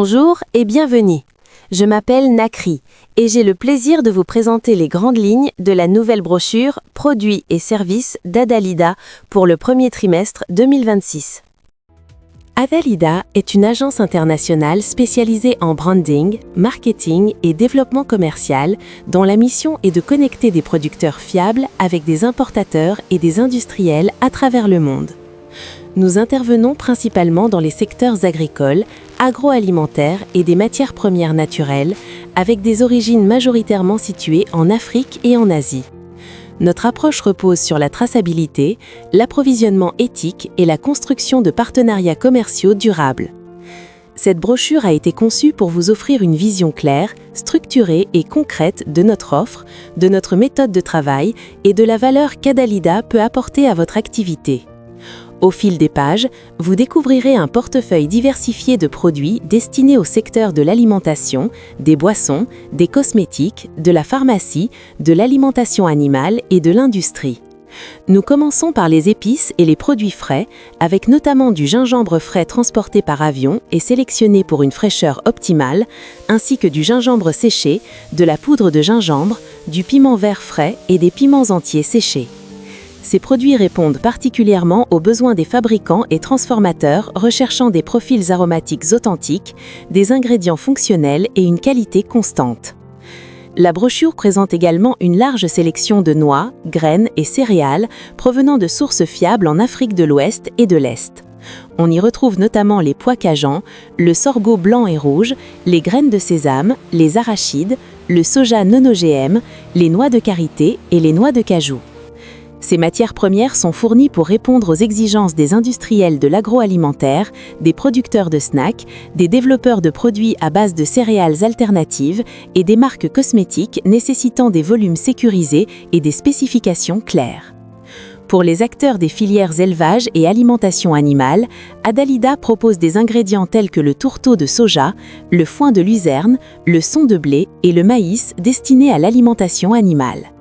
Bonjour et bienvenue. Je m'appelle Nakri et j'ai le plaisir de vous présenter les grandes lignes de la nouvelle brochure Produits et services d'Adalida pour le premier trimestre 2026. Adalida est une agence internationale spécialisée en branding, marketing et développement commercial dont la mission est de connecter des producteurs fiables avec des importateurs et des industriels à travers le monde. Nous intervenons principalement dans les secteurs agricoles, agroalimentaires et des matières premières naturelles, avec des origines majoritairement situées en Afrique et en Asie. Notre approche repose sur la traçabilité, l'approvisionnement éthique et la construction de partenariats commerciaux durables. Cette brochure a été conçue pour vous offrir une vision claire, structurée et concrète de notre offre, de notre méthode de travail et de la valeur qu'Adalida peut apporter à votre activité. Au fil des pages, vous découvrirez un portefeuille diversifié de produits destinés au secteur de l'alimentation, des boissons, des cosmétiques, de la pharmacie, de l'alimentation animale et de l'industrie. Nous commençons par les épices et les produits frais, avec notamment du gingembre frais transporté par avion et sélectionné pour une fraîcheur optimale, ainsi que du gingembre séché, de la poudre de gingembre, du piment vert frais et des piments entiers séchés. Ces produits répondent particulièrement aux besoins des fabricants et transformateurs recherchant des profils aromatiques authentiques, des ingrédients fonctionnels et une qualité constante. La brochure présente également une large sélection de noix, graines et céréales provenant de sources fiables en Afrique de l'Ouest et de l'Est. On y retrouve notamment les pois cajan, le sorgho blanc et rouge, les graines de sésame, les arachides, le soja non-OGM, les noix de karité et les noix de cajou. Ces matières premières sont fournies pour répondre aux exigences des industriels de l'agroalimentaire, des producteurs de snacks, des développeurs de produits à base de céréales alternatives et des marques cosmétiques nécessitant des volumes sécurisés et des spécifications claires. Pour les acteurs des filières élevage et alimentation animale, Adalida propose des ingrédients tels que le tourteau de soja, le foin de luzerne, le son de blé et le maïs destinés à l'alimentation animale.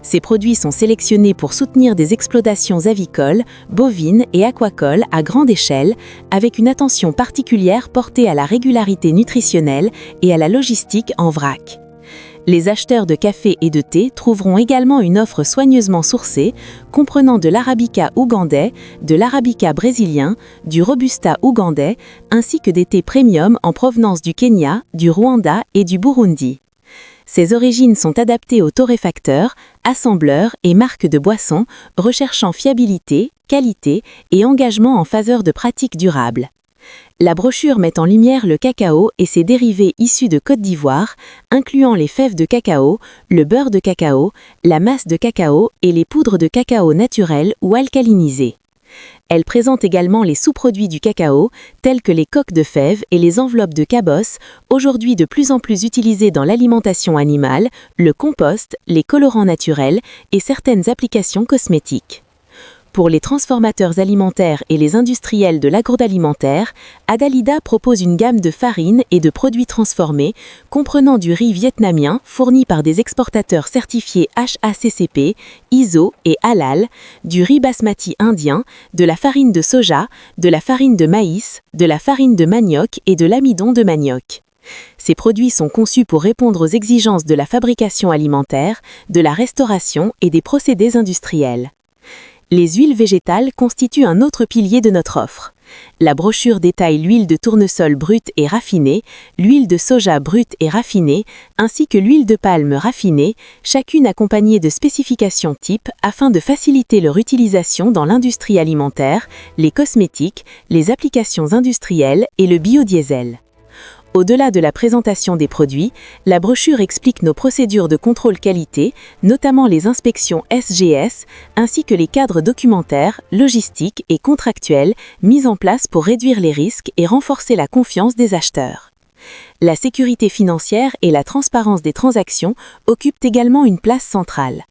Ces produits sont sélectionnés pour soutenir des exploitations avicoles, bovines et aquacoles à grande échelle, avec une attention particulière portée à la régularité nutritionnelle et à la logistique en vrac. Les acheteurs de café et de thé trouveront également une offre soigneusement sourcée, comprenant de l'arabica ougandais, de l'arabica brésilien, du robusta ougandais, ainsi que des thés premium en provenance du Kenya, du Rwanda et du Burundi. Ces origines sont adaptées aux torréfacteurs, assembleurs et marques de boissons recherchant fiabilité, qualité et engagement en faveur de pratiques durables. La brochure met en lumière le cacao et ses dérivés issus de Côte d'Ivoire, incluant les fèves de cacao, le beurre de cacao, la masse de cacao et les poudres de cacao naturelles ou alcalinisées. Elle présente également les sous-produits du cacao, tels que les coques de fèves et les enveloppes de cabosse, aujourd'hui de plus en plus utilisées dans l'alimentation animale, le compost, les colorants naturels et certaines applications cosmétiques. Pour les transformateurs alimentaires et les industriels de l'agroalimentaire, Adalida propose une gamme de farines et de produits transformés, comprenant du riz vietnamien fourni par des exportateurs certifiés HACCP, ISO et Halal, du riz basmati indien, de la farine de soja, de la farine de maïs, de la farine de manioc et de l'amidon de manioc. Ces produits sont conçus pour répondre aux exigences de la fabrication alimentaire, de la restauration et des procédés industriels. Les huiles végétales constituent un autre pilier de notre offre. La brochure détaille l'huile de tournesol brute et raffinée, l'huile de soja brute et raffinée, ainsi que l'huile de palme raffinée, chacune accompagnée de spécifications type afin de faciliter leur utilisation dans l'industrie alimentaire, les cosmétiques, les applications industrielles et le biodiesel. Au-delà de la présentation des produits, la brochure explique nos procédures de contrôle qualité, notamment les inspections SGS, ainsi que les cadres documentaires, logistiques et contractuels mis en place pour réduire les risques et renforcer la confiance des acheteurs. La sécurité financière et la transparence des transactions occupent également une place centrale.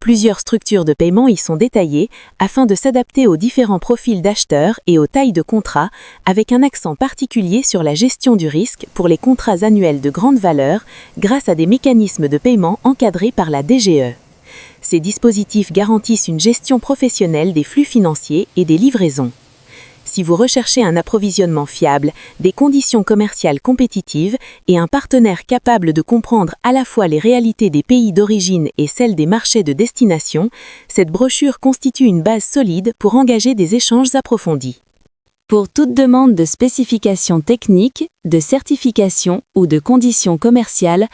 Plusieurs structures de paiement y sont détaillées afin de s'adapter aux différents profils d'acheteurs et aux tailles de contrats, avec un accent particulier sur la gestion du risque pour les contrats annuels de grande valeur grâce à des mécanismes de paiement encadrés par la DGE. Ces dispositifs garantissent une gestion professionnelle des flux financiers et des livraisons. Si vous recherchez un approvisionnement fiable, des conditions commerciales compétitives et un partenaire capable de comprendre à la fois les réalités des pays d'origine et celles des marchés de destination, cette brochure constitue une base solide pour engager des échanges approfondis. Pour toute demande de spécifications techniques, de certification ou de conditions commerciales,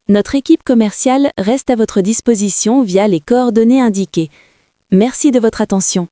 notre équipe commerciale reste à votre disposition via les coordonnées indiquées. Merci de votre attention.